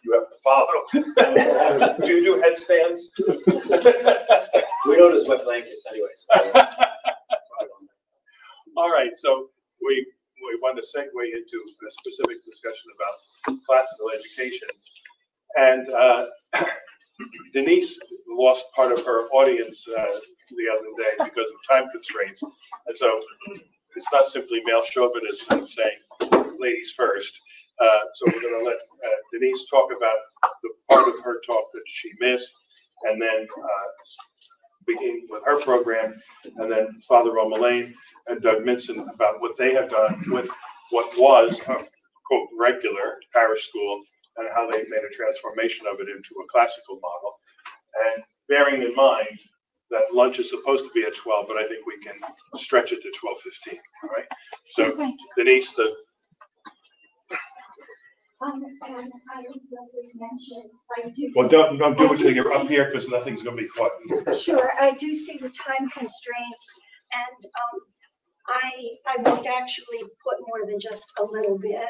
You have to follow. Do you do headstands? We don't use wet blankets anyway. So all right, so we want to segue into a specific discussion about classical education. And Denise lost part of her audience the other day because of time constraints. And so it's not simply male chauvinism saying ladies first. So we're going to let Denise talk about the part of her talk that she missed, and then begin with her program, and then Father Romelain and Doug Minson about what they have done with what was a quote regular parish school and how they made a transformation of it into a classical model. And bearing in mind that lunch is supposed to be at 12, but I think we can stretch it to 12:15. All right. So Denise, and I will just mention, I do. Well, don't do it till you're up here because nothing's going to be caught. Sure, I do see the time constraints, and I won't actually put more than just a little bit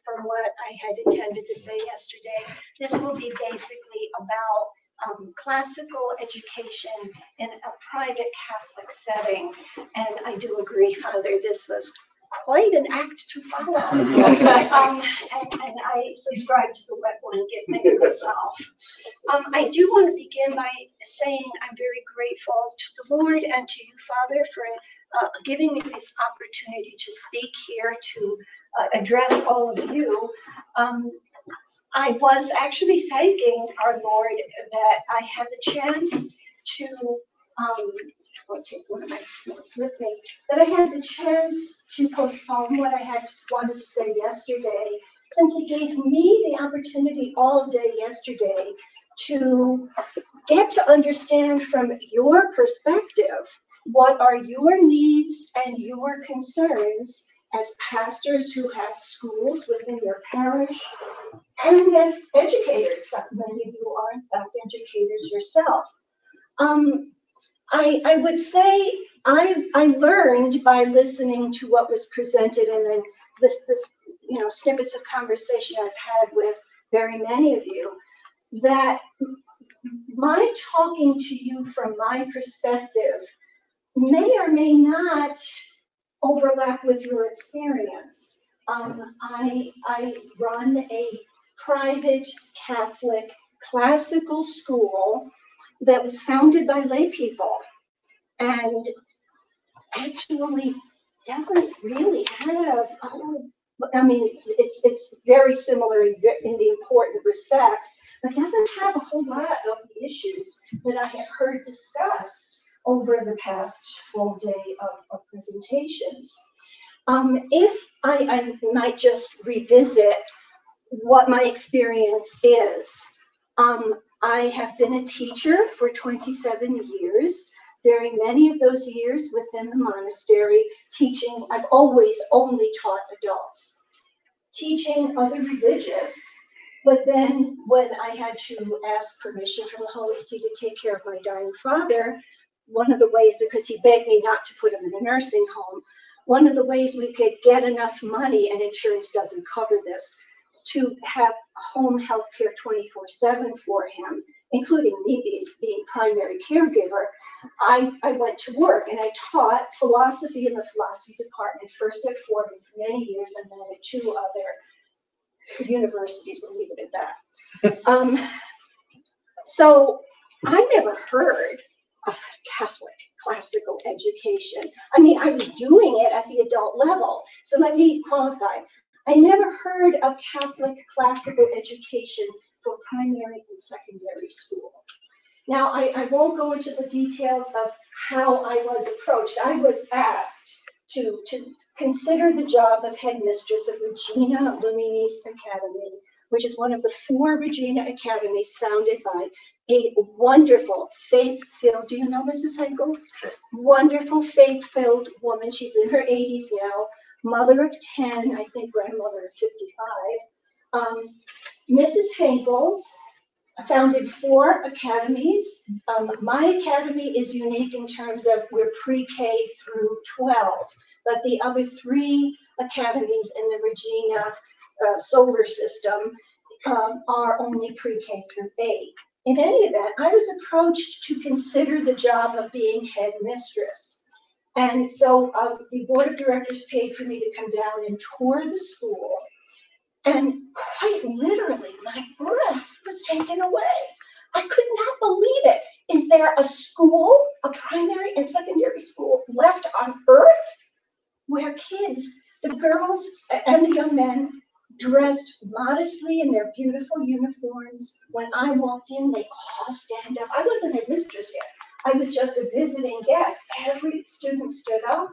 from what I had intended to say yesterday. This will be basically about classical education in a private Catholic setting, and I do agree, Father, this was quite an act to follow. And I subscribe to the wet blanket thing myself. I do want to begin by saying I'm very grateful to the Lord and to you, Father, for giving me this opportunity to speak here to address all of you. I was actually thanking our Lord that I had the chance to I'll take one of my notes with me, that I had the chance to postpone what I had wanted to say yesterday, since it gave me the opportunity all day yesterday to get to understand from your perspective what are your needs and your concerns as pastors who have schools within your parish, and as educators. Many of you are in fact educators yourself. I would say I learned by listening to what was presented, and then this snippets of conversation I've had with very many of you, that my talking to you from my perspective may or may not overlap with your experience. I run a private Catholic classical school that was founded by lay people and actually doesn't really have, I mean, it's very similar in the important respects, but doesn't have a whole lot of the issues that I have heard discussed over the past full day of presentations. If I might just revisit what my experience is. I have been a teacher for 27 years, very many of those years within the monastery, teaching. I've always only taught adults, teaching other religious, but then when I had to ask permission from the Holy See to take care of my dying father, one of the ways, because he begged me not to put him in a nursing home, one of the ways we could get enough money, and insurance doesn't cover this, to have home health care 24/7 for him, including me being primary caregiver, I went to work and I taught philosophy in the philosophy department, first at Fordham for many years and then at 2 other universities, we'll leave it at that. So I never heard of Catholic classical education. I mean, I was doing it at the adult level. So let me qualify. I never heard of Catholic classical education for primary and secondary school. Now, I won't go into the details of how I was approached. I was asked to consider the job of headmistress of Regina Lumini's Academy, which is one of the 4 Regina Academies founded by a wonderful, faith-filled, do you know Mrs. Henkels? Sure. Wonderful, faith-filled woman. She's in her 80s now. Mother of 10, I think grandmother of 55. Mrs. Henkels founded 4 academies. My academy is unique in terms of we're pre-K through 12, but the other 3 academies in the Regina solar system are only pre-K through 8. In any event, I was approached to consider the job of being headmistress. And so the board of directors paid for me to come down and tour the school. And quite literally, my breath was taken away. I could not believe it. Is there a school, a primary and secondary school left on earth where kids, the girls and the young men, dressed modestly in their beautiful uniforms? When I walked in, they all stand up. I wasn't a mistress yet. I was just a visiting guest. Every student stood up,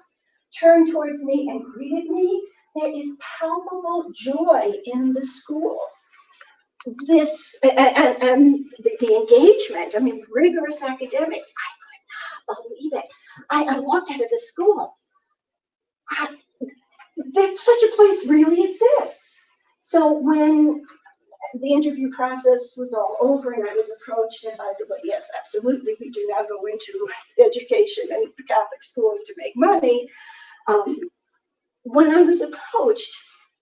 turned towards me, and greeted me. There is palpable joy in the school. This and the engagement, I mean, rigorous academics. I could not believe it. I walked out of the school. That such a place really exists. So when the interview process was all over and I was approached, and by the way, yes, absolutely, we do not go into education and Catholic schools to make money. When I was approached,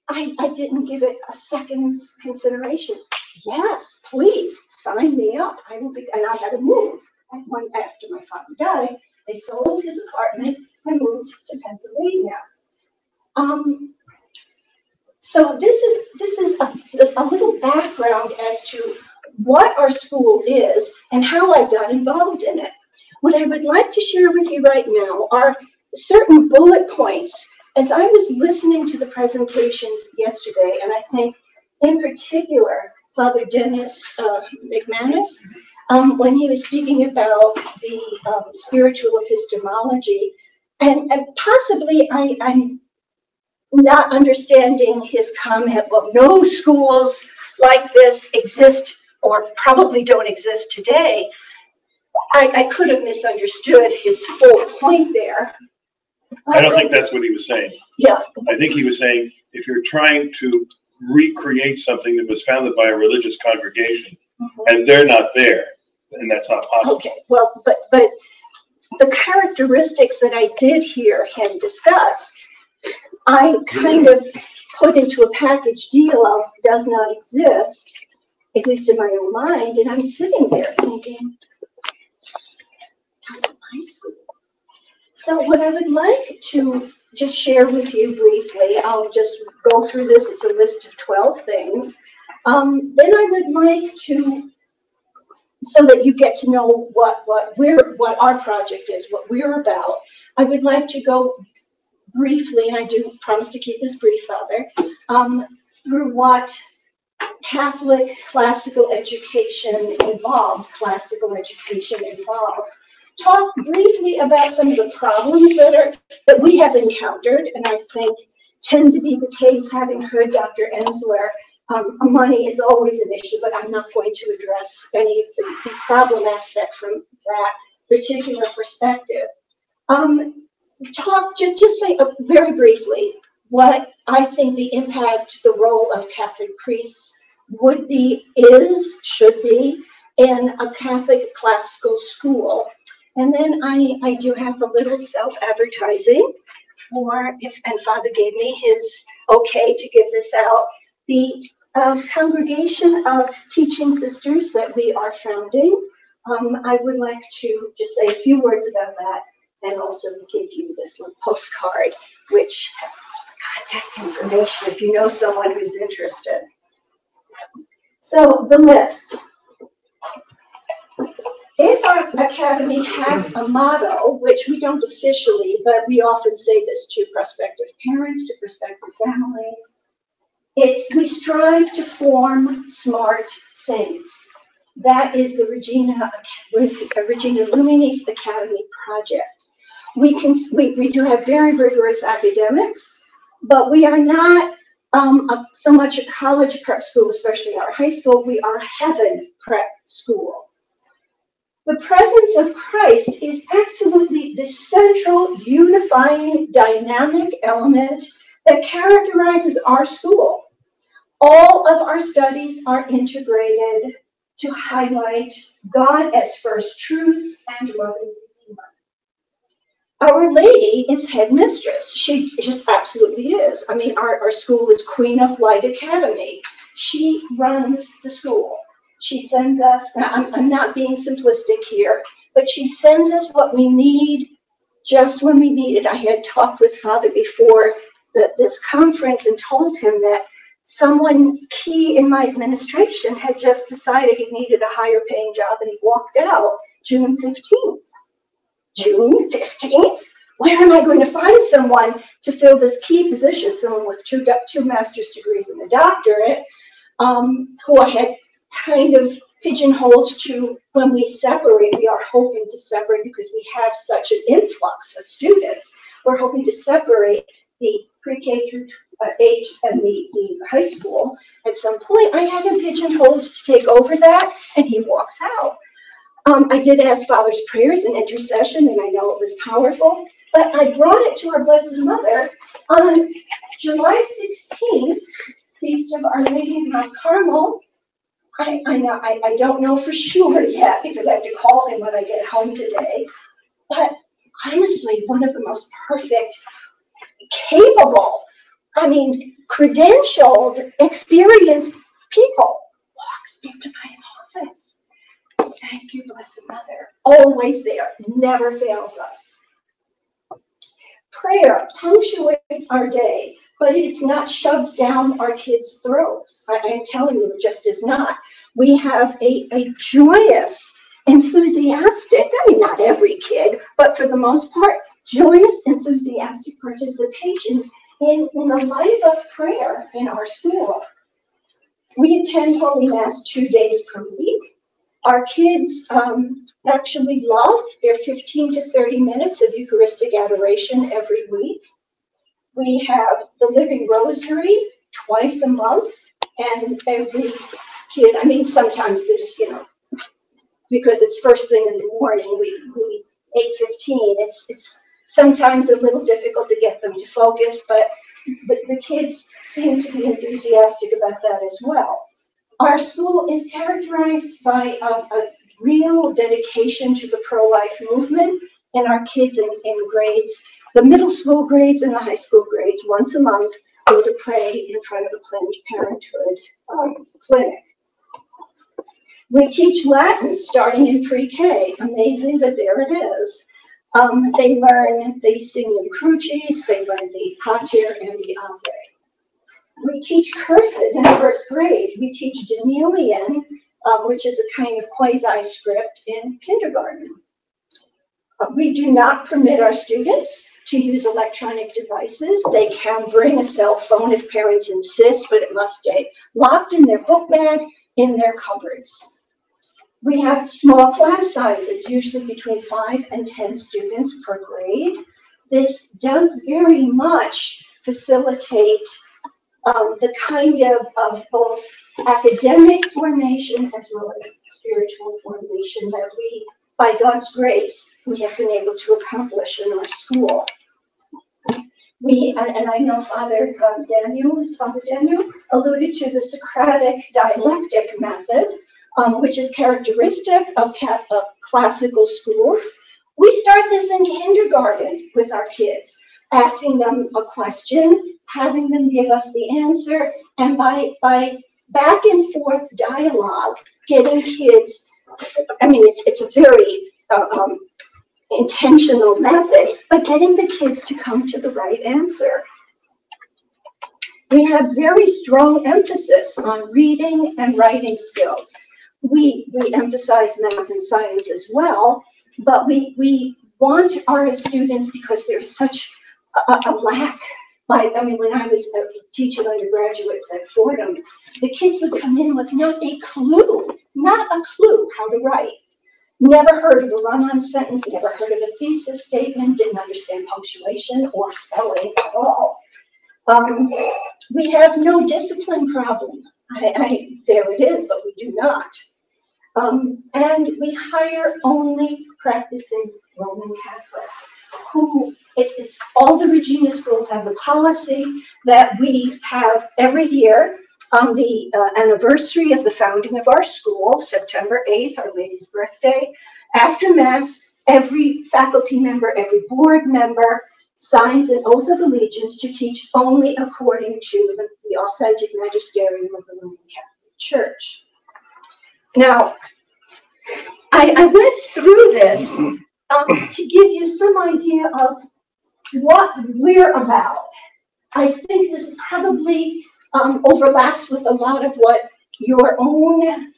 I didn't give it a second's consideration. Yes, please sign me up. I will be, and I had to move. After my father died, I sold his apartment and moved to Pennsylvania. So this is a little background as to what our school is and how I got involved in it. What I would like to share with you right now are certain bullet points. As I was listening to the presentations yesterday, and I think in particular Father Dennis McManus, when he was speaking about the spiritual epistemology, and possibly I'm not understanding his comment, well, no schools like this exist or probably don't exist today. I could have misunderstood his full point there. I don't think that's what he was saying. Yeah. I think he was saying if you're trying to recreate something that was founded by a religious congregation and they're not there, then that's not possible. Okay, well, but the characteristics that I did hear him discuss, I kind of put into a package deal of does not exist, at least in my own mind, and I'm sitting there thinking, doesn't my school? So what I would like to just share with you briefly, I'll just go through this, it's a list of 12 things. Then I would like to, so that you get to know what our project is, what we're about, I would like to go briefly, and I do promise to keep this brief, Father, through what Catholic classical education involves, talk briefly about some of the problems that we have encountered, and I think tend to be the case, having heard Dr. Ensler. Money is always an issue, but I'm not going to address any of the problem aspect from that particular perspective. Talk, just say very briefly what I think the impact, the role of Catholic priests would be, should be in a Catholic classical school. And then I do have a little self-advertising for, and Father gave me his okay to give this out, the congregation of teaching sisters that we are founding. I would like to just say a few words about that and also give you this little postcard, which has all the contact information if you know someone who's interested. So the list. If our academy has a motto, which we don't officially, but we often say this to prospective parents, to prospective families, it's we strive to form smart saints. That is the Regina Luminis Academy project. We do have very rigorous academics, but we are not so much a college prep school, especially our high school. We are heaven prep school. The presence of Christ is absolutely the central, unifying, dynamic element that characterizes our school. All of our studies are integrated to highlight God as first truth and loving Redeemer. Our lady is headmistress. She just absolutely is. I mean, our school is Queen of Light Academy. She runs the school. She sends us, I'm not being simplistic here, but she sends us what we need just when we need it. I had talked with Father before this conference and told him that someone key in my administration had just decided he needed a higher paying job and he walked out June 15th. June 15th? Where am I going to find someone to fill this key position? Someone with two master's degrees and a doctorate, who I had kind of pigeonholed to when we separate. We are hoping to separate because we have such an influx of students. We're hoping to separate the pre-K through 8 and the high school. At some point, I had him pigeonholed to take over that, and he walks out. I did ask Father's prayers and intercession, and I know it was powerful, but I brought it to our Blessed Mother on July 16th, Feast of Our Lady of Mount Carmel. I don't know for sure yet because I have to call him when I get home today, but honestly, one of the most perfect, capable, credentialed, experienced people walks into my office. Thank you, Blessed Mother. Always there, never fails us. Prayer punctuates our day, but it's not shoved down our kids' throats. I am telling you, it just is not. We have a joyous, enthusiastic, not every kid, but for the most part, joyous, enthusiastic participation in the life of prayer in our school. We attend Holy Mass 2 days per week. Our kids actually love their 15 to 30 minutes of Eucharistic adoration every week. We have the Living Rosary twice a month, and every kid, sometimes there's, because it's first thing in the morning, we 8:15, it's sometimes a little difficult to get them to focus, but the kids seem to be enthusiastic about that as well. Our school is characterized by a real dedication to the pro-life movement, and our kids in grades, the middle school grades and the high school grades, once a month go to pray in front of a Planned Parenthood clinic. We teach Latin starting in pre-K. Amazing, but there it is. They sing the Crucis, they learn the Pater and the Ave. We teach cursive in first grade. We teach Danelian, which is a kind of quasi-script, in kindergarten. We do not permit our students to use electronic devices. They can bring a cell phone if parents insist, but it must stay locked in their book bag in their cupboards. We have small class sizes, usually between 5 and 10 students per grade. This does very much facilitate the kind of both academic formation as well as spiritual formation that we, by God's grace, we have been able to accomplish in our school. And I know Father Daniel alluded to the Socratic dialectic method, which is characteristic of classical schools. We start this in kindergarten with our kids, asking them a question, having them give us the answer, and by back and forth dialogue, getting kids, it's a very intentional method, but getting the kids to come to the right answer. We have very strong emphasis on reading and writing skills. We emphasize math and science as well, but we want our students, because there's such a lack. When I was teaching undergraduates at Fordham, the kids would come in with not a clue how to write. Never heard of a run-on sentence, never heard of a thesis statement, didn't understand punctuation or spelling at all. We have no discipline problem. There it is, but we do not. And we hire only practicing Roman Catholics, who, it's all the Regina schools have the policy that we have every year on the anniversary of the founding of our school, September 8th, Our Lady's birthday. After Mass, every faculty member, every board member signs an oath of allegiance to teach only according to the authentic magisterium of the Roman Catholic Church. Now, I went through this to give you some idea of what we're about. I think this probably overlaps with a lot of what your own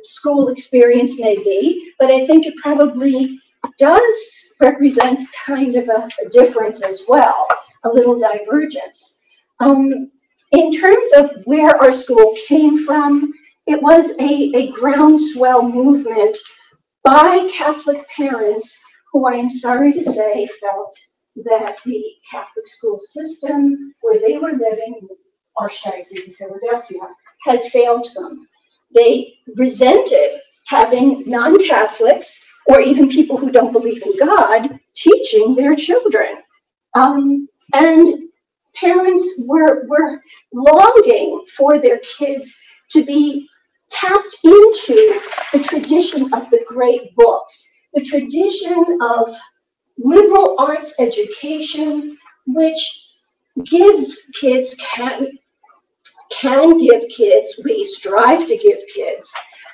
school experience may be, but I think it probably does represent kind of a difference as well, a little divergence. In terms of where our school came from, it was a groundswell movement by Catholic parents who, I am sorry to say, felt that the Catholic school system where they were living, in the Archdiocese of Philadelphia, had failed them. They resented having non-Catholics or even people who don't believe in God teaching their children. And parents were longing for their kids to be tapped into the tradition of the great books, the tradition of liberal arts education, which gives kids, can give kids, we strive to give kids,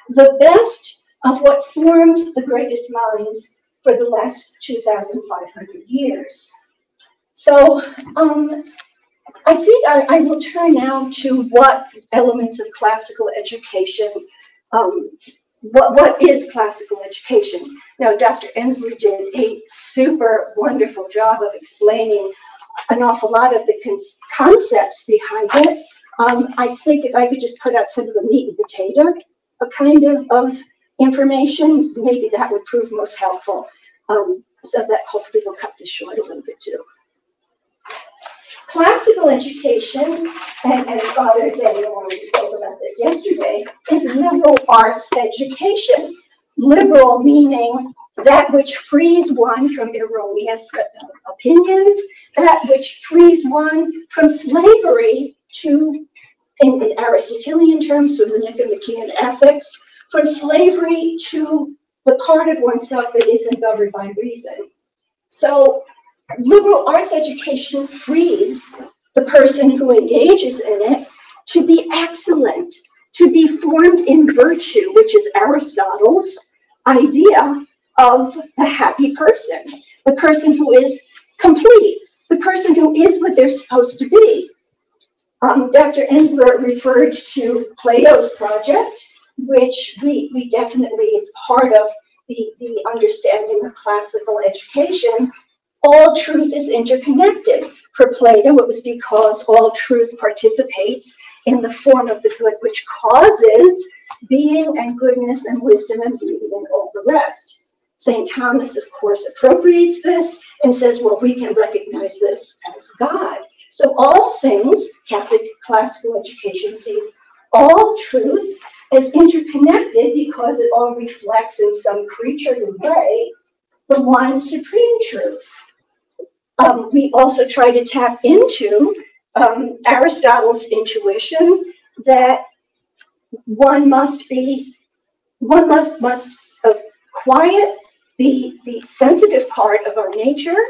the best of what formed the greatest minds for the last 2,500 years. So I think I will turn now to what elements of classical education, what is classical education. Now, Dr. Ensler did a super wonderful job of explaining an awful lot of the concepts behind it. I think if I could just put out some of the meat and potato kind of information, maybe that would prove most helpful. So that hopefully we'll cut this short a little bit too. Classical education, and Father Daniel already spoke about this yesterday, is liberal arts education. Liberal meaning that which frees one from erroneous opinions, that which frees one from slavery to, in Aristotelian terms, from the Nicomachean ethics, from slavery to the part of oneself that isn't governed by reason. So liberal arts education frees the person who engages in it to be excellent, to be formed in virtue, which is Aristotle's idea of the happy person, the person who is complete, the person who is what they're supposed to be. Dr. Ensler referred to Plato's project, which we definitely, it's part of the understanding of classical education. All truth is interconnected. For Plato, it was because all truth participates in the form of the good, which causes being and goodness and wisdom and beauty and all the rest. St. Thomas, of course, appropriates this and says, well, we can recognize this as God. So all things, Catholic classical education sees all truth as interconnected because it all reflects in some creaturely way the one supreme truth. We also try to tap into Aristotle's intuition that one must quiet the sensitive part of our nature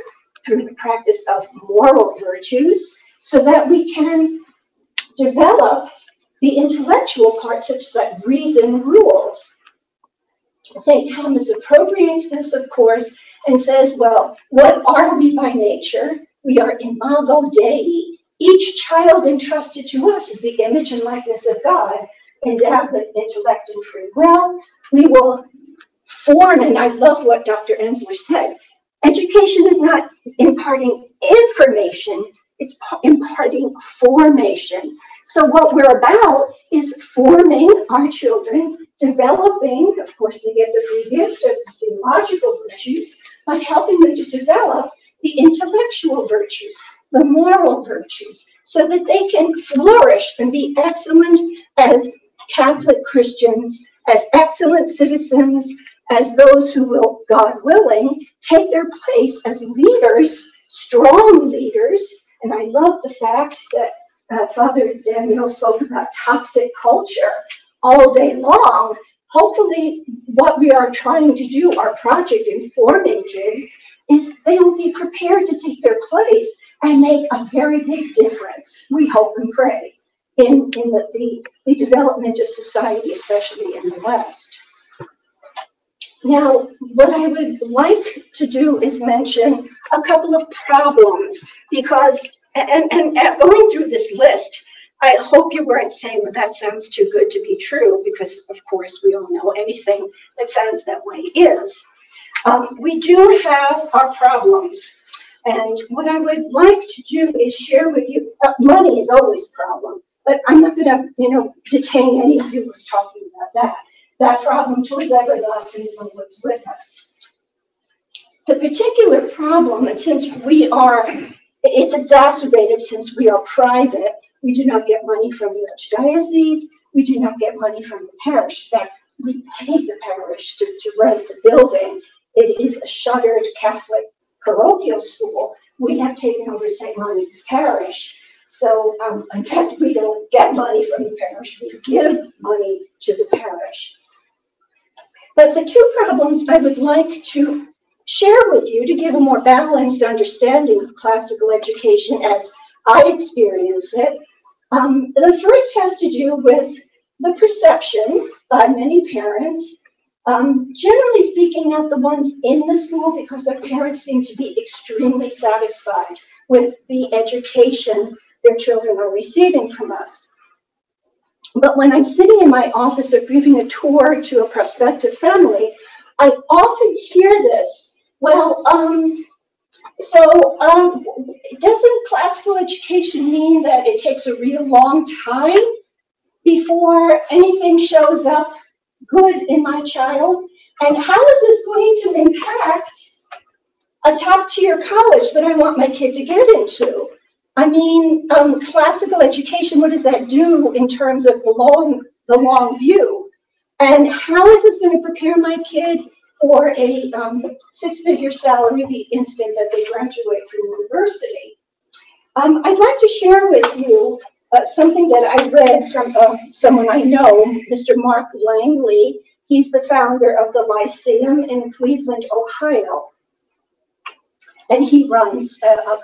through the practice of moral virtues so that we can develop the intellectual part such that reason rules. St. Thomas appropriates this, of course, and says, well, what are we by nature? We are imago Dei. Each child entrusted to us is the image and likeness of God, endowed with intellect and free will. We will form, and I love what Dr. Ensler said, education is not imparting information, it's imparting formation. So what we're about is forming our children, developing, of course, they get the free gift of theological virtues, but helping them to develop the intellectual virtues, the moral virtues, so that they can flourish and be excellent as Catholic Christians, as excellent citizens, as those who will, God willing, take their place as leaders, strong leaders. And I love the fact that Father Daniel spoke about toxic culture all day long. Hopefully what we are trying to do, our project in forming kids, is they will be prepared to take their place and make a very big difference, we hope and pray, in the development of society, especially in the West. Now, what I would like to do is mention a couple of problems, because, and going through this list, I hope you weren't saying, well, that sounds too good to be true, because of course we all know anything that sounds that way is. We do have our problems. And what I would like to do is share with you, money is always a problem, but I'm not going to, detain any of you with talking about that. That problem too is everlasting and lives with us. The particular problem, and since it's exacerbated since we are private, we do not get money from the archdiocese, we do not get money from the parish. In fact, we pay the parish to rent the building. It is a shuttered Catholic parochial school. We have taken over St. Monica's Parish. So, in fact, we don't get money from the parish, we give money to the parish. But the two problems I would like to share with you to give a more balanced understanding of classical education as I experience it. The first has to do with the perception by many parents, generally speaking, not the ones in the school, because our parents seem to be extremely satisfied with the education their children are receiving from us. But when I'm sitting in my office or giving a tour to a prospective family, I often hear this. Well, doesn't classical education mean that it takes a real long time before anything shows up good in my child? And how is this going to impact a top-tier college that I want my kid to get into? I mean, classical education, what does that do in terms of the long view? And how is this going to prepare my kid for a six-figure salary the instant that they graduate from university? I'd like to share with you something that I read from someone I know, Mr. Mark Langley. He's the founder of the Lyceum in Cleveland, Ohio. And he runs a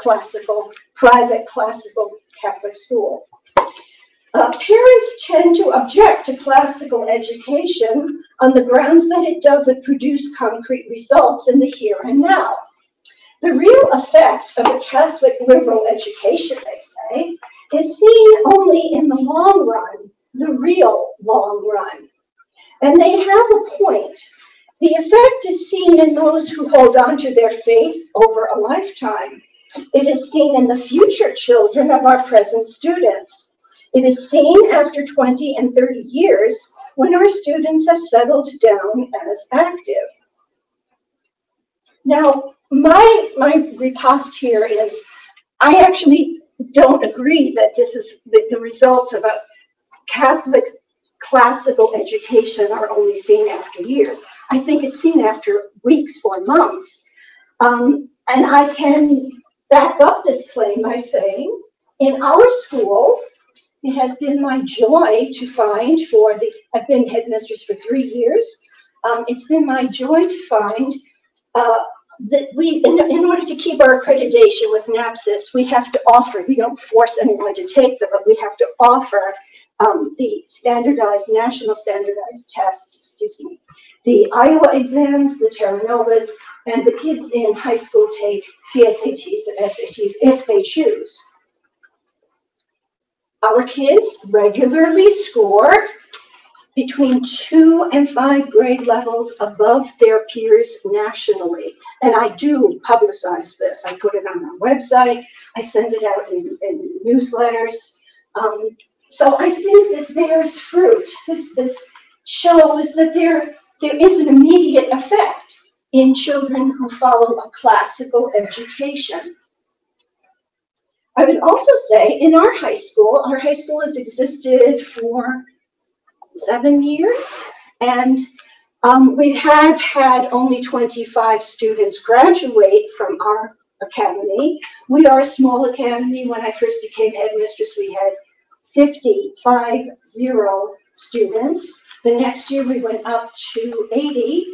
private classical Catholic school. Parents tend to object to classical education on the grounds that it doesn't produce concrete results in the here and now. The real effect of a Catholic liberal education, they say, is seen only in the long run, the real long run. And they have a point. The effect is seen in those who hold on to their faith over a lifetime. It is seen in the future children of our present students. It is seen after 20 and 30 years when our students have settled down as active. Now, my riposte here is, I actually don't agree that this is the results of a Catholic classical education are only seen after years. I think it's seen after weeks or months. And I can back up this claim by saying, in our school, it has been my joy to find I've been headmistress for 3 years. It's been my joy to find that in order to keep our accreditation with NAPSIS, we have to offer, we don't force anyone to take them, but we have to offer the national standardized tests, the Iowa exams, the Terra Novas, and the kids in high school take PSATs and SATs if they choose. Our kids regularly score between 2 and 5 grade levels above their peers nationally. And I do publicize this. I put it on our website. I send it out in newsletters. So I think this bears fruit. This shows that there is an immediate effect in children who follow a classical education. I would also say in our high school has existed for 7 years, and we have had only 25 students graduate from our academy. We are a small academy. When I first became headmistress, we had 50 students. The next year we went up to 80.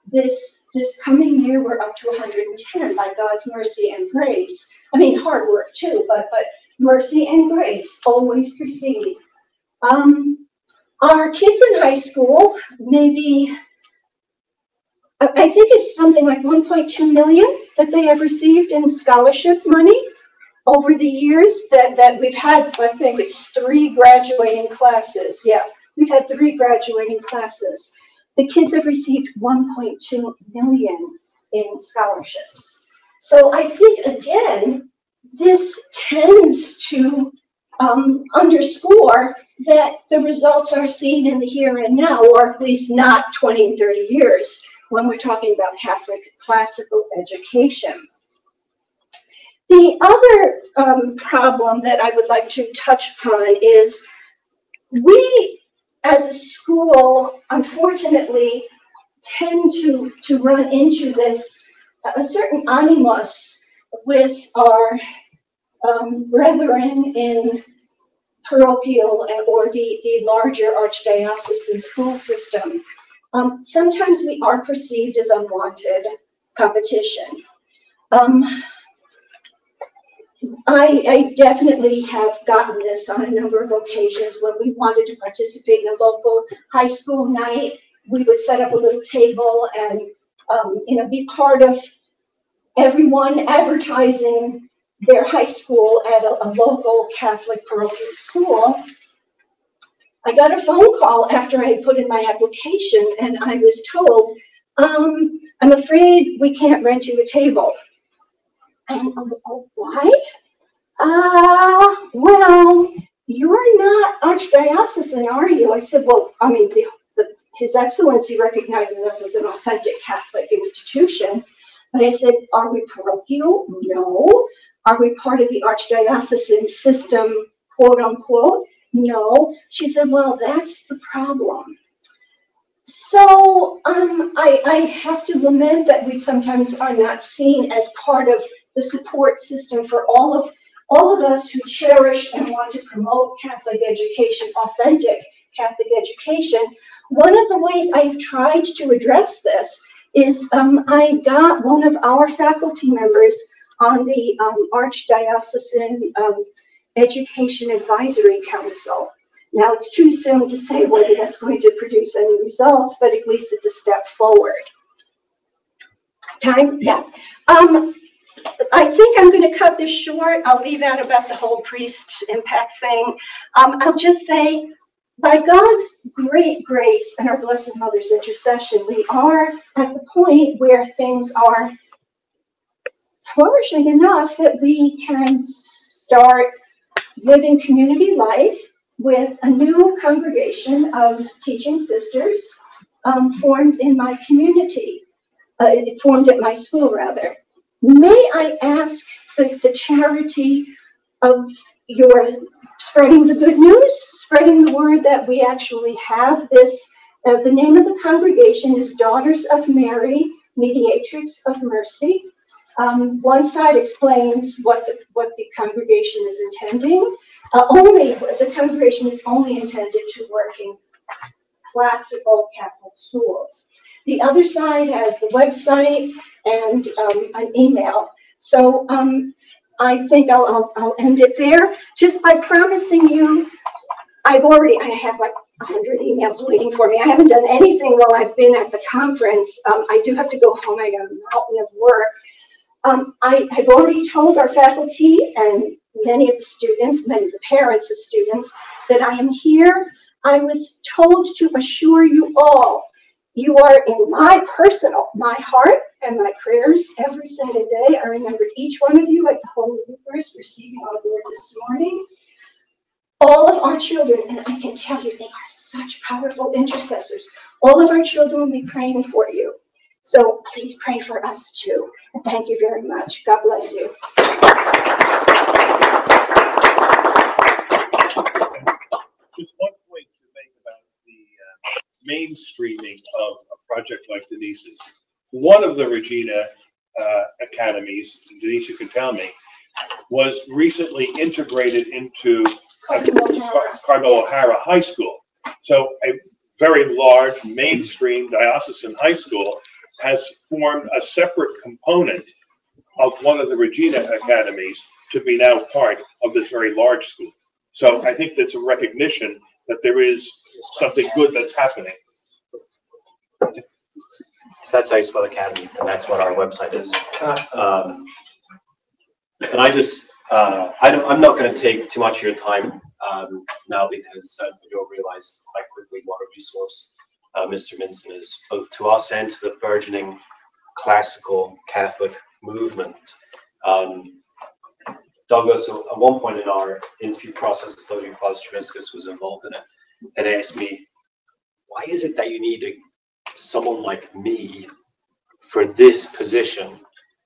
this coming year, we're up to 110 by God's mercy and grace. I mean, hard work too, but mercy and grace always precede. Our kids in high school, maybe, I think it's something like 1.2 million that they have received in scholarship money over the years that we've had. I think it's 3 graduating classes. Yeah, we've had 3 graduating classes. The kids have received 1.2 million in scholarships. So I think, again, this tends to underscore that the results are seen in the here and now, or at least not 20 and 30 years when we're talking about Catholic classical education. The other problem that I would like to touch upon is we, as a school, unfortunately, tend to run into this, a certain animus with our brethren in parochial or the larger archdiocesan school system. Sometimes we are perceived as unwanted competition. I definitely have gotten this on a number of occasions when we wanted to participate in a local high school night. We would set up a little table and be part of everyone advertising their high school at a local Catholic parochial school. I got a phone call after I had put in my application, and I was told, I'm afraid we can't rent you a table. And oh, why? Well, you're not archdiocesan, are you? I said, well, I mean, His Excellency recognizes us as an authentic Catholic institution. But I said, are we parochial? No. Are we part of the archdiocesan system, quote unquote? No. She said, well, that's the problem. So I have to lament that we sometimes are not seen as part of the support system for all of us who cherish and want to promote Catholic education, authentic Catholic education. One of the ways I've tried to address this is I got one of our faculty members on the Archdiocesan Education Advisory Council. Now, it's too soon to say whether that's going to produce any results, but at least it's a step forward. Time? Yeah. I think I'm going to cut this short. I'll leave out about the whole priest impact thing. I'll just say, by God's great grace and our Blessed Mother's intercession, we are at the point where things are flourishing enough that we can start living community life with a new congregation of teaching sisters formed in my community, formed at my school, rather. May I ask the charity of your spreading the good news, spreading the word that we actually have this, the name of the congregation is Daughters of Mary, Mediatrix of Mercy. One side explains what the congregation is intending. The congregation is only intended to work in classical Catholic schools. The other side has the website and an email. So I think I'll end it there just by promising you. I have like 100 emails waiting for me. I haven't done anything while I've been at the conference. I do have to go home. I got a mountain of work. I have already told our faculty and many of the students, many of the parents of students, that I am here. I was told to assure you all, you are in my heart and my prayers every single day. I remembered each one of you at the Holy Eucharist receiving our Lord this morning. All of our children, and I can tell you, they are such powerful intercessors. All of our children will be praying for you. So please pray for us too. And thank you very much. God bless you. Just one point to make about the mainstreaming of a project like Denise's. One of the Regina academies, Denise, you can tell me, was recently integrated into Cardinal O'Hara High School. So a very large mainstream diocesan high school. has formed a separate component of one of the Regina academies to be now part of this very large school. So I think that's a recognition that there is something good that's happening. That's how you spell academy, and that's what our website is. And I just, I'm not going to take too much of your time now, because you'll realize quite quickly what a resource Mr. Minson is, both to us and to the burgeoning classical Catholic movement. Douglas, at one point in our interview process, Father Stravinskas was involved in it, and asked me, why is it that you need someone like me for this position?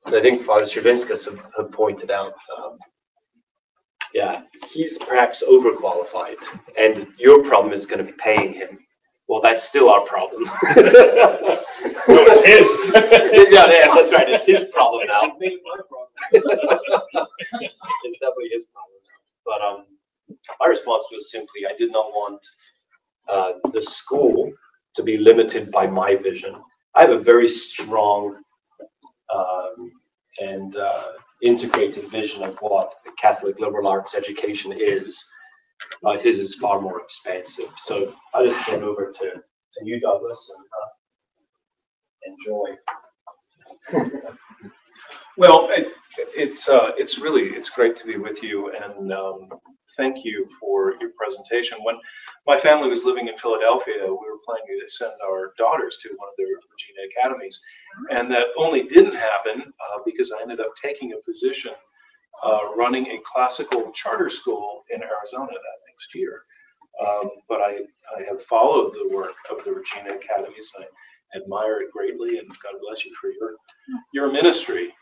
So I think Father Stravinskas have pointed out, yeah, he's perhaps overqualified, and your problem is going to be paying him. Well, that's still our problem. No, it's his. Yeah, that's right. It's his problem now. It's my problem. It's definitely his problem now. But my response was simply, I did not want the school to be limited by my vision. I have a very strong and integrated vision of what Catholic liberal arts education is. His is far more expansive. So I just turn over to you, Douglas, and enjoy. Well, it's great to be with you, and thank you for your presentation. When my family was living in Philadelphia, we were planning to send our daughters to one of the Regina academies, and that only didn't happen because I ended up taking a position running a classical charter school in Arizona that next year. But I have followed the work of the Regina academies, and I admire it greatly, and God bless you for your ministry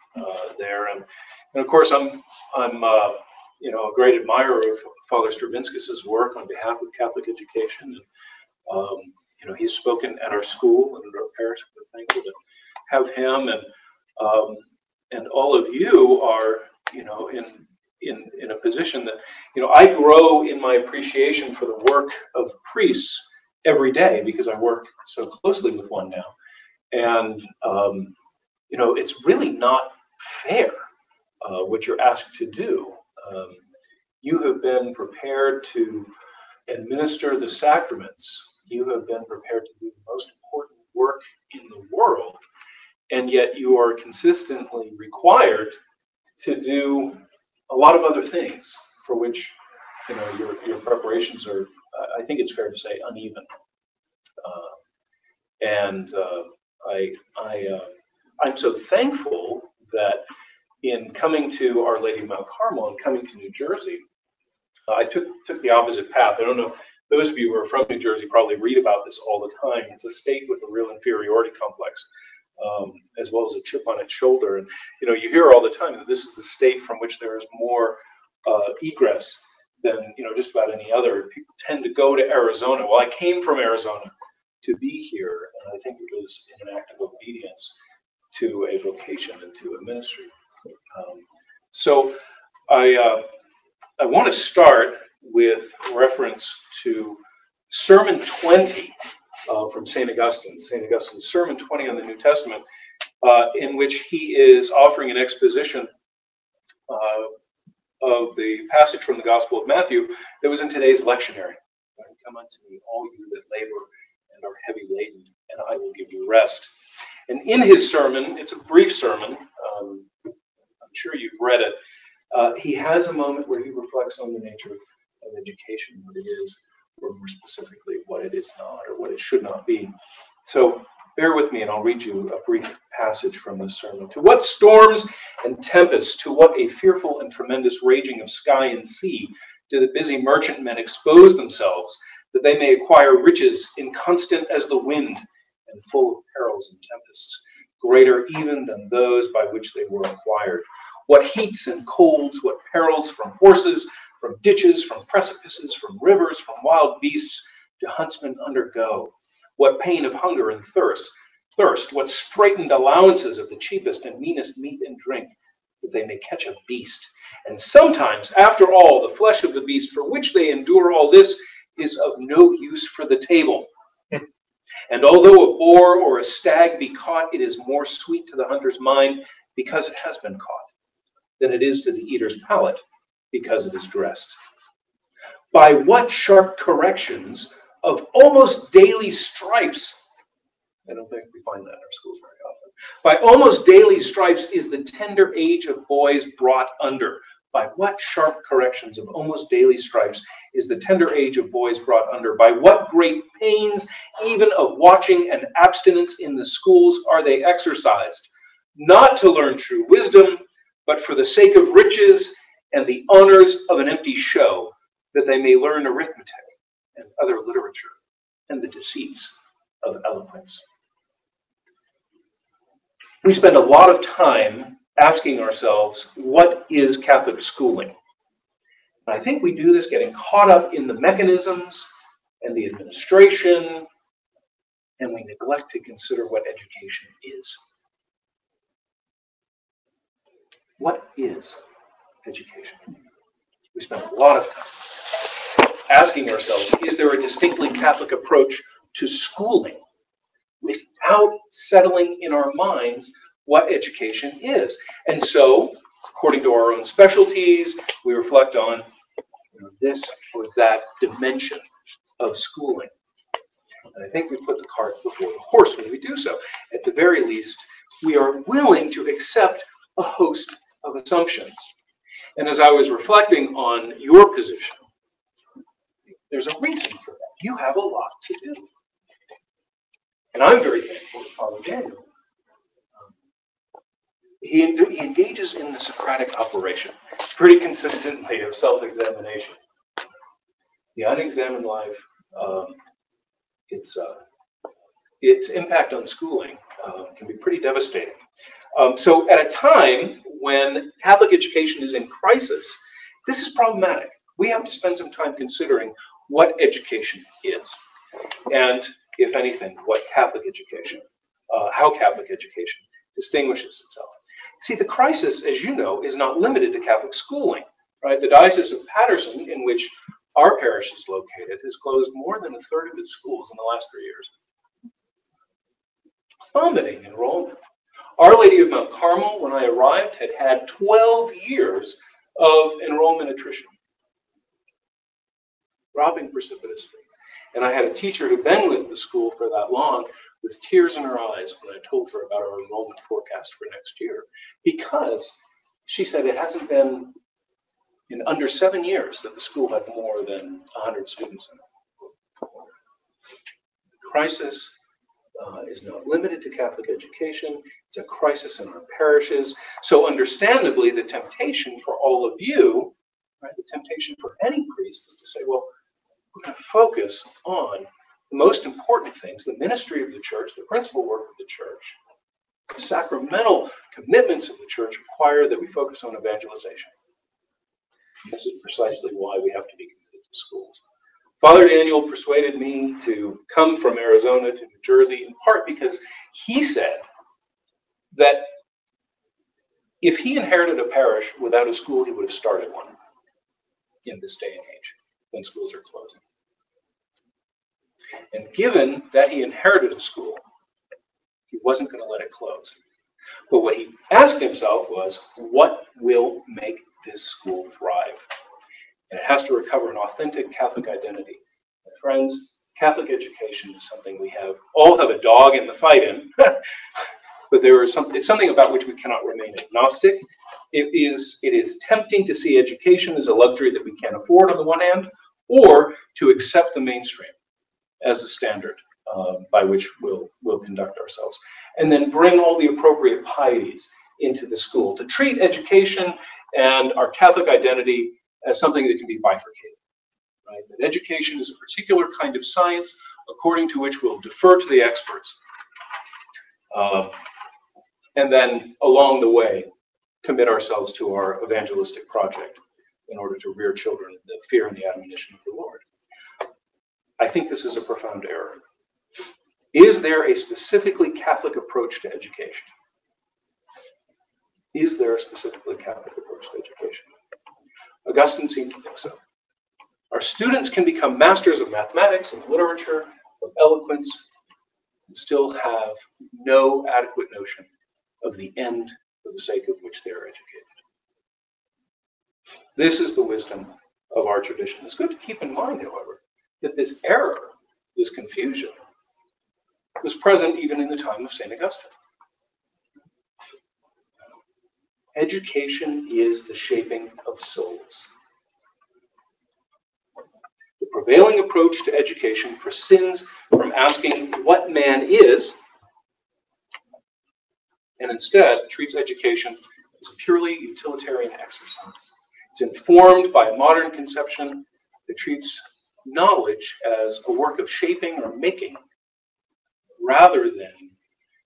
there. And of course, I'm a great admirer of Father Stravinskas's work on behalf of Catholic education. And he's spoken at our school and at our parish. We're thankful to have him, and all of you are in a position that I grow in my appreciation for the work of priests every day, because I work so closely with one now. And it's really not fair what you're asked to do. You have been prepared to administer the sacraments. You have been prepared to do the most important work in the world, and yet you are consistently required to do a lot of other things for which your preparations are, I think it's fair to say, uneven. I'm so thankful that in coming to Our Lady of Mount Carmel and coming to New Jersey, I took the opposite path. I don't know, those of you who are from New Jersey probably read about this all the time. It's a state with a real inferiority complex, as well as a chip on its shoulder. And you hear all the time that this is the state from which there is more egress than just about any other. People tend to go to Arizona. Well, I came from Arizona to be here, and I think it was in an act of obedience to a vocation and to a ministry. So I want to start with reference to Sermon 20 from St. Augustine. St. Augustine's Sermon 20 on the New Testament, in which he is offering an exposition of the passage from the Gospel of Matthew that was in today's lectionary. Come unto me, all you that labor and are heavy laden, and I will give you rest. And in his sermon, it's a brief sermon, I'm sure you've read it, he has a moment where he reflects on the nature of education, what it is, or more specifically, what it is not, or what it should not be. So bear with me, and I'll read you a brief passage from this sermon. To what storms and tempests, to what a fearful and tremendous raging of sky and sea do the busy merchantmen expose themselves, that they may acquire riches inconstant as the wind, and full of perils and tempests, greater even than those by which they were acquired. What heats and colds, what perils from horses, from ditches, from precipices, from rivers, from wild beasts, do huntsmen undergo? What pain of hunger and thirst, what straitened allowances of the cheapest and meanest meat and drink, that they may catch a beast. And sometimes, after all, the flesh of the beast, for which they endure all this, is of no use for the table. And although a boar or a stag be caught, it is more sweet to the hunter's mind because it has been caught than it is to the eater's palate because it is dressed. By what sharp corrections of almost daily stripes, I don't think we find that in our schools very often, by almost daily stripes is the tender age of boys brought under. By what sharp corrections of almost daily stripes is the tender age of boys brought under? By what great pains, even of watching and abstinence in the schools, are they exercised? Not to learn true wisdom, but for the sake of riches and the honors of an empty show, that they may learn arithmetic and other literature and the deceits of eloquence. We spend a lot of time asking ourselves, what is Catholic schooling? And I think we do this getting caught up in the mechanisms and the administration, and we neglect to consider what education is. What is education? We spend a lot of time asking ourselves, is there a distinctly Catholic approach to schooling, without settling in our minds what education is? And so, according to our own specialties, we reflect on this or that dimension of schooling. And I think we put the cart before the horse when we do so. At the very least, we are willing to accept a host of assumptions. And as I was reflecting on your position, there's a reason for that. You have a lot to do. And I'm very thankful to Father Daniel. He engages in the Socratic operation pretty consistently of self-examination. The unexamined life, its impact on schooling can be pretty devastating. So at a time when Catholic education is in crisis, this is problematic. We have to spend some time considering what education is, and if anything, what Catholic education, how Catholic education distinguishes itself. See, the crisis, as you know, is not limited to Catholic schooling, right? The Diocese of Paterson, in which our parish is located, has closed more than a third of its schools in the last 3 years. Plummeting enrollment. Our Lady of Mount Carmel, when I arrived, had had 12 years of enrollment attrition, dropping precipitously. And I had a teacher who'd been with the school for that long with tears in her eyes when I told her about our enrollment forecast for next year, because she said it hasn't been in under 7 years that the school had more than 100 students in it. The crisis is not limited to Catholic education. It's a crisis in our parishes. So understandably, the temptation for all of you, right, the temptation for any priest is to say, well, we're going to focus on the most important things, the ministry of the church, the principal work of the church. The sacramental commitments of the church require that we focus on evangelization. This is precisely why we have to be committed to schools. Father Daniel persuaded me to come from Arizona to New Jersey, in part because he said that if he inherited a parish without a school, he would have started one in this day and age when schools are closing. And given that he inherited a school, he wasn't going to let it close. But what he asked himself was, what will make this school thrive? And it has to recover an authentic Catholic identity. And friends, Catholic education is something we all have a dog in the fight in, but it's something about which we cannot remain agnostic. It is tempting to see education as a luxury that we can't afford on the one hand, or to accept the mainstream as a standard by which we'll conduct ourselves. And then bring all the appropriate pieties into the school, to treat education and our Catholic identity as something that can be bifurcated. Right? That education is a particular kind of science according to which we'll defer to the experts. And then along the way, commit ourselves to our evangelistic project in order to rear children in the fear and the admonition of the Lord. I think this is a profound error. Is there a specifically Catholic approach to education? Is there a specifically Catholic approach to education? Augustine seemed to think so. Our students can become masters of mathematics, of literature, of eloquence, still have no adequate notion of the end for the sake of which they are educated. This is the wisdom of our tradition. It's good to keep in mind, however, that this error, this confusion, was present even in the time of St. Augustine. Education is the shaping of souls. The prevailing approach to education prescinds from asking what man is, and instead treats education as a purely utilitarian exercise. It's informed by a modern conception that treats knowledge as a work of shaping or making, rather than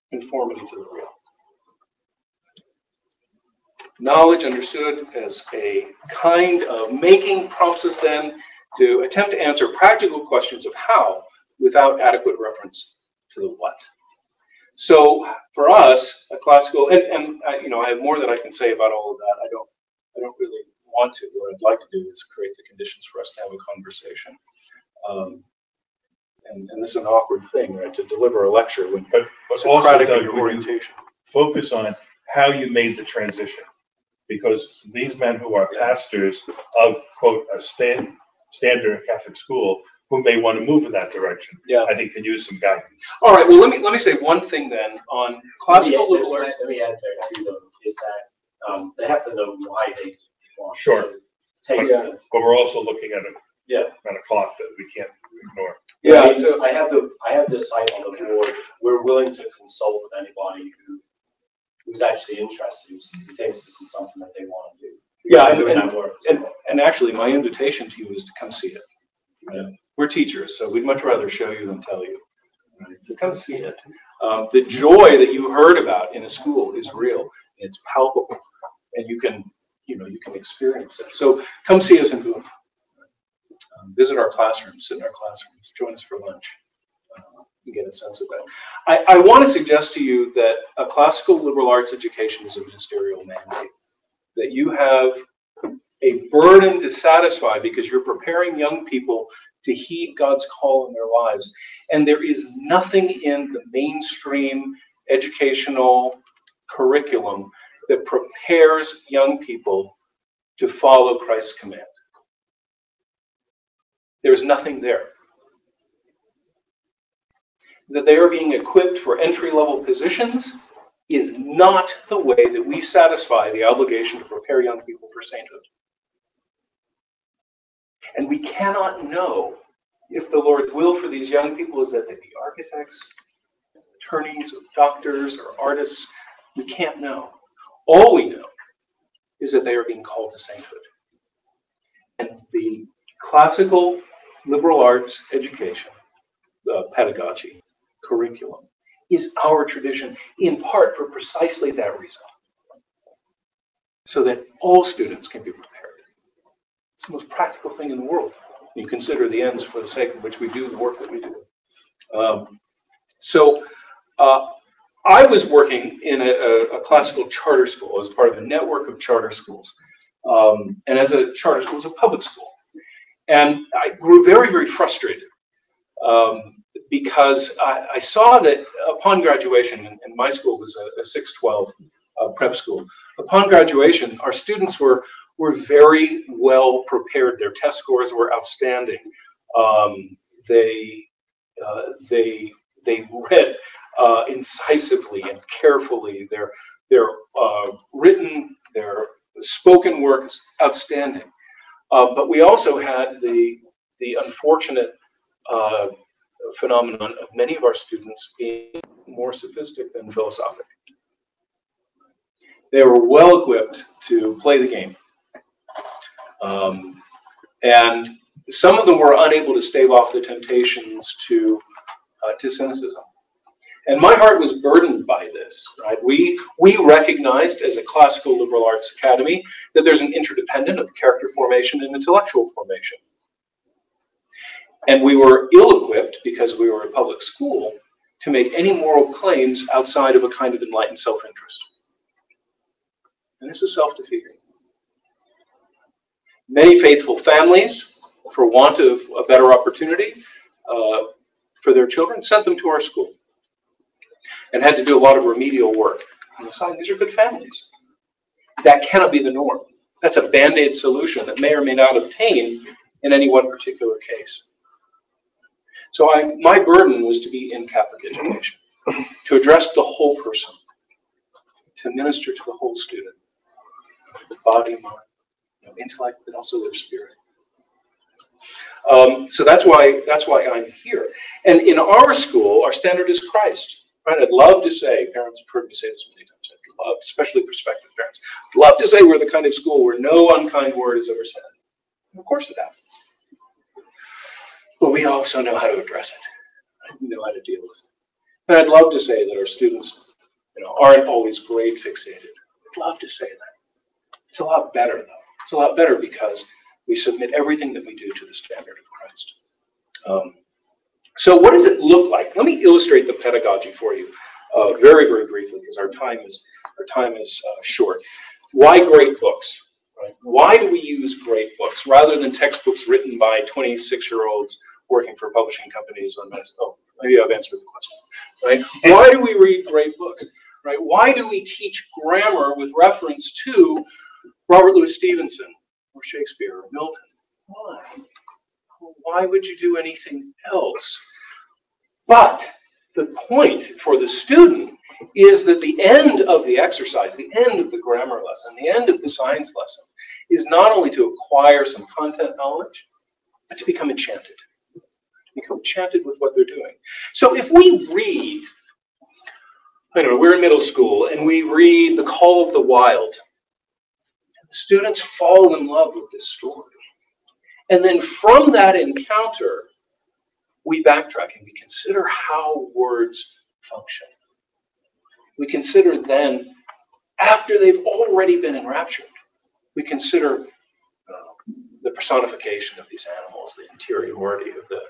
conformity to the real. Knowledge understood as a kind of making prompts us then to attempt to answer practical questions of how without adequate reference to the what. So for us, a classical, and I have more that I can say about all of that. I don't really want to. What I'd like to do is create the conditions for us to have a conversation. And this is an awkward thing, right? To deliver a lecture when but Socratic also, in your orientation. Focus on how you made the transition, because these men who are pastors of, quote, a standard Catholic school, who may want to move in that direction, I think can use some guidance. All right. Well, let me say one thing then on classical liberal arts. Let me add there too, though, is that they have to know why they want Sure. to take But we're also looking at a clock that we can't ignore. Yeah, I mean, so I have this site on the board. We're willing to consult with anybody who's actually interested, who thinks this is something that they want to do. Yeah, and actually, my invitation to you is to come see it. We're teachers, so we'd much rather show you than tell you. Right? So come see it. The joy that you heard about in a school is real. It's palpable, and you can experience it. So come see us in Boone. Visit our classrooms, sit in our classrooms, join us for lunch, and get a sense of that. I want to suggest to you that a classical liberal arts education is a ministerial mandate, that you have a burden to satisfy because you're preparing young people to heed God's call in their lives. And there is nothing in the mainstream educational curriculum that prepares young people to follow Christ's command. There's nothing there. That they are being equipped for entry-level positions is not the way that we satisfy the obligation to prepare young people for sainthood. And we cannot know if the Lord's will for these young people is that they be architects, attorneys, or doctors, or artists. We can't know. All we know is that they are being called to sainthood. And the classical liberal arts education, pedagogy, curriculum, is our tradition, in part for precisely that reason, so that all students can be prepared. It's the most practical thing in the world. You consider the ends for the sake of which we do the work that we do. I was working in a classical charter school as part of a network of charter schools. And as a charter school, it was a public school. And I grew very, very frustrated because I saw that upon graduation, and my school was a 612 prep school. Upon graduation, our students were very well prepared. Their test scores were outstanding. They read incisively and carefully. Their written, their spoken work is outstanding. But we also had the unfortunate phenomenon of many of our students being more sophisticated than philosophic. They were well equipped to play the game. And some of them were unable to stave off the temptations to cynicism. And my heart was burdened by this. Right? We recognized as a classical liberal arts academy that there's an interdependence of character formation and intellectual formation. And we were ill-equipped, because we were a public school, to make any moral claims outside of a kind of enlightened self-interest. And this is self-defeating. Many faithful families, for want of a better opportunity for their children, sent them to our school. and had to do a lot of remedial work. And decided these are good families. That cannot be the norm. That's a Band-Aid solution that may or may not obtain in any one particular case. So my burden was to be in Catholic education, to address the whole person, to minister to the whole student, body, mind, intellect, but also their spirit. So that's why I'm here. And in our school, our standard is Christ. Right? I'd love to say, parents have heard me say this many times, I'd love, especially prospective parents, I'd love to say we're the kind of school where no unkind word is ever said. And of course it happens. But we also know how to address it. We know how to deal with it. And I'd love to say that our students, aren't always grade fixated. I'd love to say that. It's a lot better, though. It's a lot better because we submit everything that we do to the standard of Christ. So what does it look like? Let me illustrate the pedagogy for you very, very briefly, because our time is short. Why great books? Right? Why do we use great books rather than textbooks written by 26-year-olds working for publishing companies on medicine? Oh, maybe I've answered the question. Right? Why do we read great books? Right? Why do we teach grammar with reference to Robert Louis Stevenson or Shakespeare or Milton? Why? Why would you do anything else? But the point for the student is that the end of the exercise, the end of the grammar lesson, the end of the science lesson is not only to acquire some content knowledge, but to become enchanted. Become enchanted with what they're doing. So if we read, we're in middle school and we read The Call of the Wild, the students fall in love with this story. And then from that encounter, we backtrack and we consider how words function. We consider then, after they've already been enraptured, we consider the personification of these animals, the interiority of the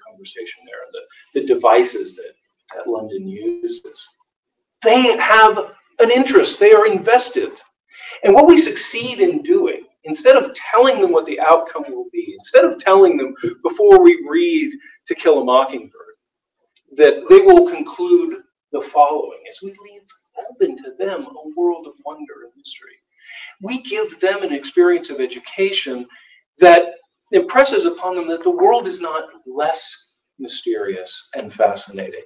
conversation there, and the devices that London uses. They have an interest. They are invested. And what we succeed in doing, instead of telling them what the outcome will be, instead of telling them before we read To Kill a Mockingbird, that they will conclude the following, is we leave open to them a world of wonder and mystery. We give them an experience of education that impresses upon them that the world is not less mysterious and fascinating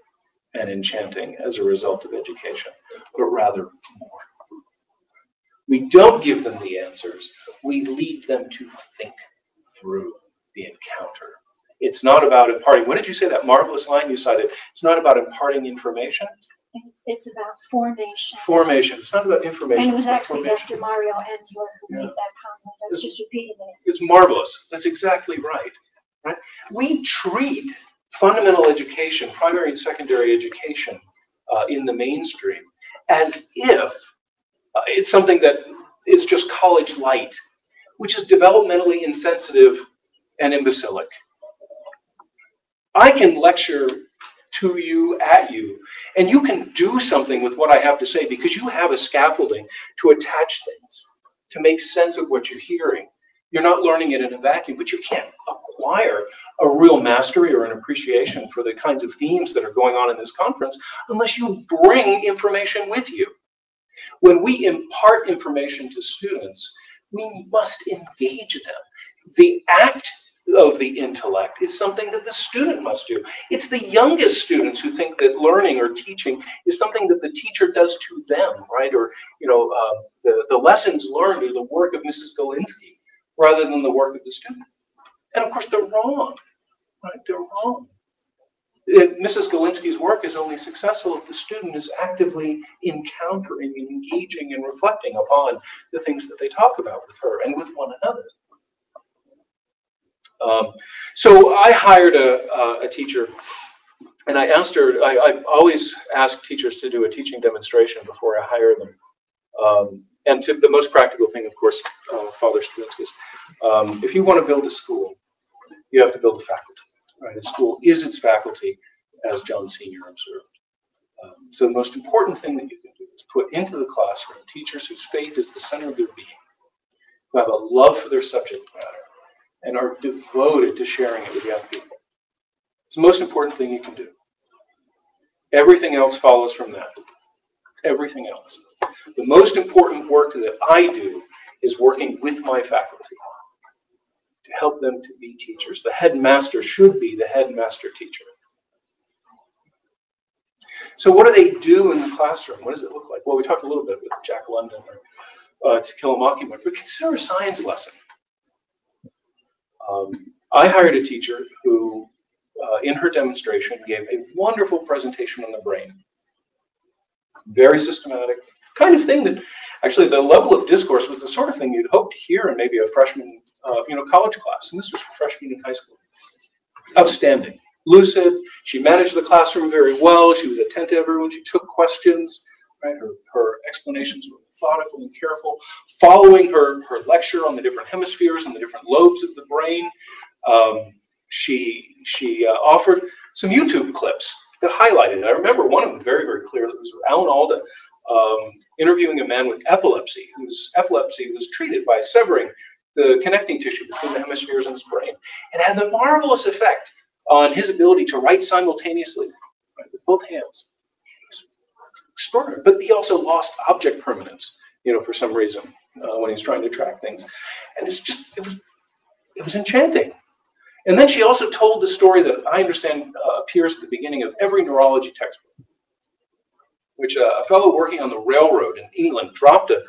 and enchanting as a result of education, but rather more. We don't give them the answers. We lead them to think through the encounter. It's not about imparting. What did you say, that marvelous line you cited? It's not about imparting information. It's about formation. Formation. It's not about information. And it was actually Dr. Mario Ensler who made that comment. I was just repeating it. It's marvelous. That's exactly right. Right? We treat fundamental education, primary and secondary education in the mainstream, as if it's something that is just college light, which is developmentally insensitive and imbecilic. I can lecture to you, at you, and you can do something with what I have to say because you have a scaffolding to attach things, to make sense of what you're hearing. You're not learning it in a vacuum, but you can't acquire a real mastery or an appreciation for the kinds of themes that are going on in this conference unless you bring information with you. When we impart information to students, we must engage them. The act of the intellect is something that the student must do. It's the youngest students who think that learning or teaching is something that the teacher does to them, right? Or, the lessons learned are the work of Mrs. Galinsky rather than the work of the student. And of course, they're wrong, right? They're wrong. Mrs. Galinsky's work is only successful if the student is actively encountering and engaging and reflecting upon the things that they talk about with her and with one another. So I hired a teacher, and I asked her, I always ask teachers to do a teaching demonstration before I hire them. And to the most practical thing, of course, Father Stravinsky's, if you want to build a school, you have to build a faculty. Right? A school is its faculty, as John Sr. observed. So the most important thing that you can do is put into the classroom teachers whose faith is the center of their being, who have a love for their subject matter, and are devoted to sharing it with young people. It's the most important thing you can do. Everything else follows from that. Everything else. The most important work that I do is working with my faculty to help them to be teachers. The headmaster should be the headmaster teacher. So what do they do in the classroom? What does it look like? Well, we talked a little bit with Jack London or To Kill a Mockingbird, but consider a science lesson. I hired a teacher who, in her demonstration, gave a wonderful presentation on the brain. Very systematic, kind of thing that, actually, the level of discourse was the sort of thing you'd hope to hear in maybe a freshman, college class. And this was for freshmen in high school. Outstanding. Lucid. She managed the classroom very well. She was attentive to everyone. She took questions. Right? Her explanations were methodical and careful. Following her lecture on the different hemispheres and the different lobes of the brain, she offered some YouTube clips that highlighted it. I remember one of them very, very clearly. It was Alan Alda interviewing a man with epilepsy, whose epilepsy was treated by severing the connecting tissue between the hemispheres in his brain, and had the marvelous effect on his ability to write simultaneously, right, with both hands. Extraordinary. But he also lost object permanence, for some reason, when he was trying to track things. And it was enchanting. And then she also told the story that I understand appears at the beginning of every neurology textbook, which a fellow working on the railroad in England dropped a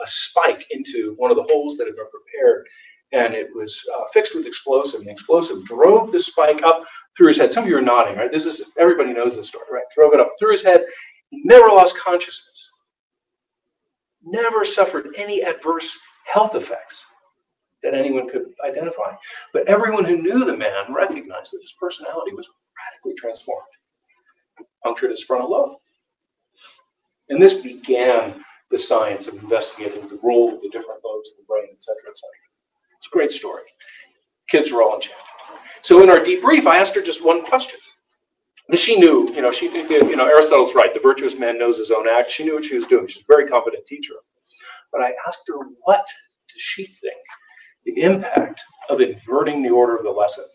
spike into one of the holes that had been prepared, and it was fixed with explosive, and the explosive drove the spike up through his head. Some of you are nodding, right? Everybody knows this story, right? Drove it up through his head. He never lost consciousness. Never suffered any adverse health effects that anyone could identify. But everyone who knew the man recognized that his personality was radically transformed. Punctured his frontal lobe. And this began the science of investigating the role of the different lobes of the brain, et cetera, et cetera. It's a great story. Kids were all enchanted. So in our debrief, I asked her just one question. Because she knew, Aristotle's right, the virtuous man knows his own act. She knew what she was doing. She's a very competent teacher. But I asked her, what does she think the impact of inverting the order of the lesson,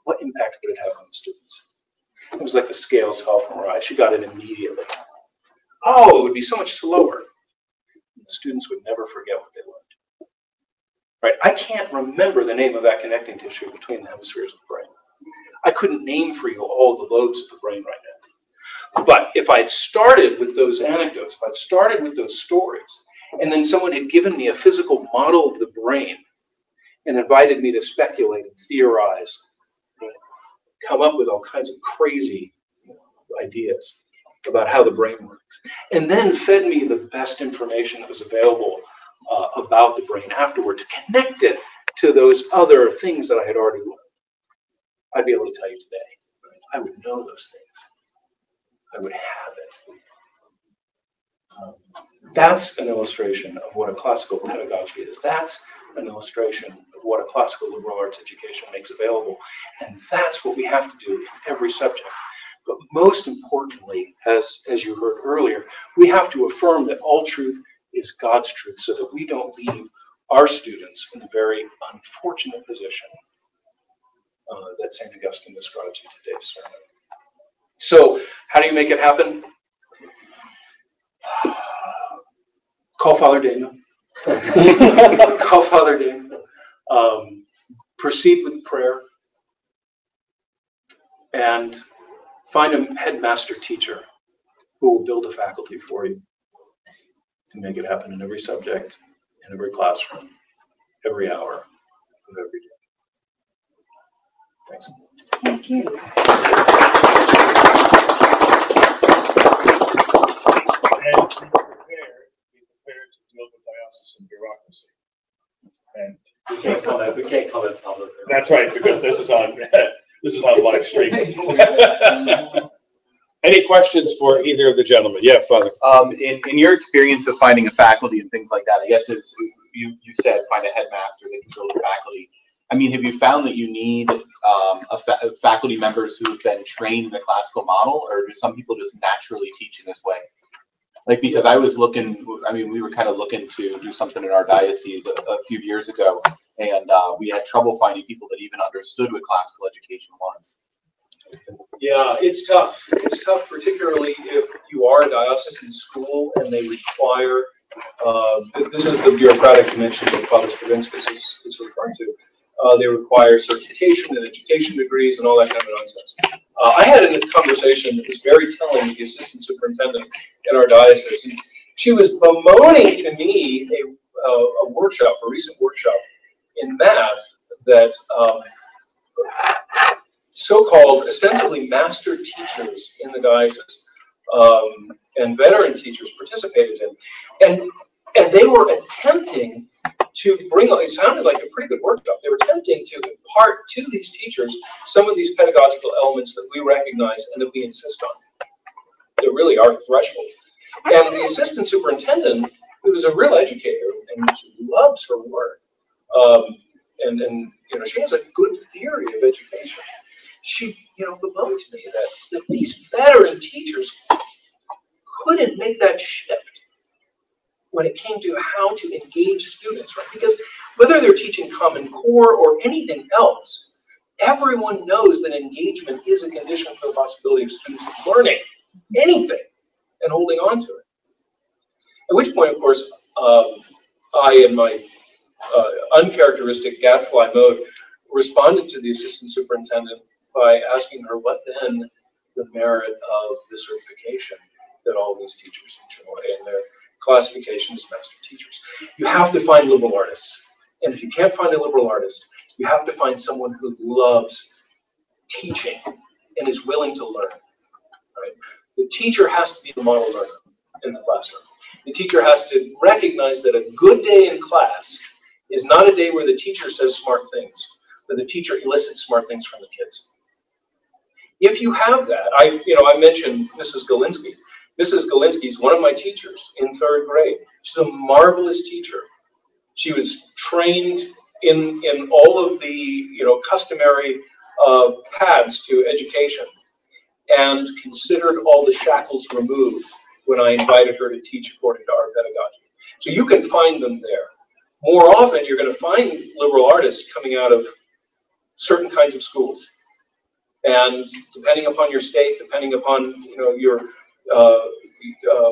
what impact would it have on the students? It was like the scales fell from her eyes. She got it immediately. Oh, it would be so much slower. The students would never forget what they learned. Right? I can't remember the name of that connecting tissue between the hemispheres of the brain. I couldn't name for you all the lobes of the brain right now. But if I had started with those anecdotes, if I'd started with those stories, and then someone had given me a physical model of the brain and invited me to speculate and theorize, come up with all kinds of crazy ideas about how the brain works, and then fed me the best information that was available about the brain afterward to connect it to those other things that I had already learned, I'd be able to tell you today. I would know those things. I would have it. That's an illustration of what a classical pedagogy is. That's an illustration of what a classical liberal arts education makes available. And that's what we have to do for every subject. But most importantly, as you heard earlier, we have to affirm that all truth is God's truth so that we don't leave our students in a very unfortunate position that St. Augustine describes in today's sermon. So how do you make it happen? Call Father Daniel. Call Father Daniel. Proceed with prayer. And find a headmaster teacher who will build a faculty for you to make it happen in every subject, in every classroom, every hour of every day. Thanks. Thank you. And be prepared to deal with diocesan bureaucracy. And we can't comment publicly. That's right, because this is on live streaming. Any questions for either of the gentlemen? Yeah, Father. In your experience of finding a faculty and things like that, I guess it's you said find a headmaster that can build a faculty. I mean, have you found that you need faculty members who have been trained in the classical model, or do some people just naturally teach in this way? Like, because I was looking, I mean, we were kind of looking to do something in our diocese a few years ago, and we had trouble finding people that even understood what classical education was. Yeah, it's tough. It's tough, particularly if you are a diocesan school and they require, this is the bureaucratic dimension that Father Stravinskas is referring to. They require certification and education degrees and all that kind of nonsense. I had a conversation that was very telling with the assistant superintendent in our diocese. And she was bemoaning to me a workshop, a recent workshop in math that so-called ostensibly master teachers in the diocese and veteran teachers participated in. And they were attempting to bring, it sounded like a pretty good workshop. They were attempting to impart to these teachers some of these pedagogical elements that we recognize and that we insist on. They really are threshold. And the assistant superintendent, who was a real educator and she loves her work, and you know, she has a good theory of education. She, you know, bemoaned to me that these veteran teachers couldn't make that shift when it came to how to engage students, right? Because whether they're teaching Common Core or anything else, everyone knows that engagement is a condition for the possibility of students learning anything and holding on to it. At which point, of course, I, in my uncharacteristic gadfly mode, responded to the assistant superintendent by asking her what then the merit of the certification that all these teachers enjoy and their classification as master teachers. You have to find liberal artists. And if you can't find a liberal artist, you have to find someone who loves teaching and is willing to learn. Right? The teacher has to be the model learner in the classroom. The teacher has to recognize that a good day in class is not a day where the teacher says smart things, but the teacher elicits smart things from the kids. If you have that, I mentioned Mrs. Galinsky. Mrs. Galinsky is one of my teachers in 3rd grade. She's a marvelous teacher. She was trained in all of the customary paths to education and considered all the shackles removed when I invited her to teach according to our pedagogy. So you can find them there. More often, you're going to find liberal artists coming out of certain kinds of schools. And depending upon your state, depending upon your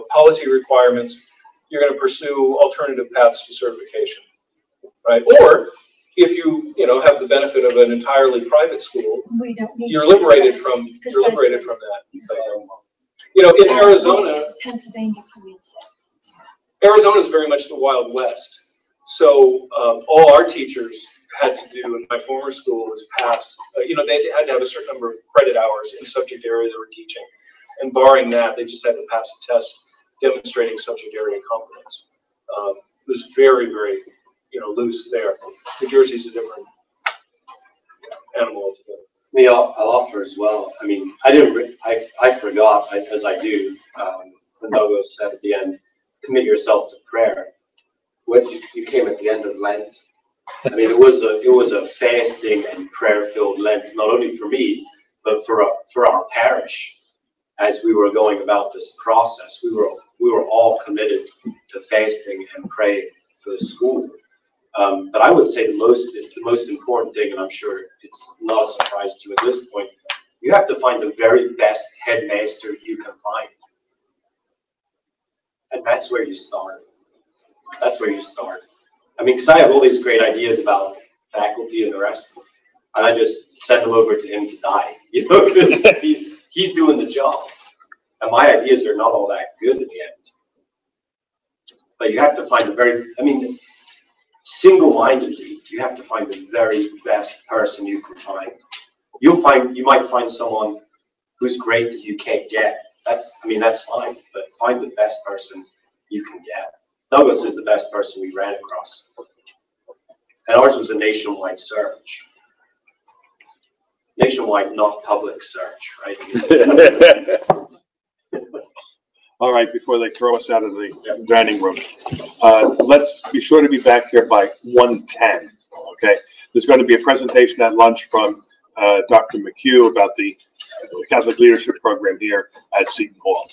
policy requirements, you're going to pursue alternative paths to certification, right? Or if you have the benefit of an entirely private school, we don't need you're liberated from that. In Arizona, Pennsylvania permits it. Arizona is very much the Wild West. So all our teachers had to do in my former school was pass, they had to have a certain number of credit hours in the subject area they were teaching. And barring that, they just had to pass a test demonstrating subject area competence. It was very, very, loose there. New Jersey's a different animal altogether. Me, I'll offer as well. I mean, I forgot, as I do, when Douglas said at the end, commit yourself to prayer. You came at the end of Lent. I mean, it was a fasting and prayer-filled Lent, not only for me, but for our parish. As we were going about this process, we were all committed to fasting and praying for the school. But I would say the most important thing, and I'm sure it's not a surprise to you at this point, you have to find the very best headmaster you can find. And that's where you start. That's where you start. I mean, because I have all these great ideas about faculty and the rest, and I just send them over to him to die, because he's doing the job. And my ideas are not all that good in the end. But you have to find single-mindedly, you have to find the very best person you can find. You might find someone who's great that you can't get. That's fine, but find the best person you can get. Douglas is the best person we ran across. And ours was a nationwide search. Nationwide, not public search, right? All right, before they throw us out of the dining room, let's be sure to be back here by 1:10, okay? There's going to be a presentation at lunch from Dr. McHugh about the Catholic Leadership Program here at Seton Hall.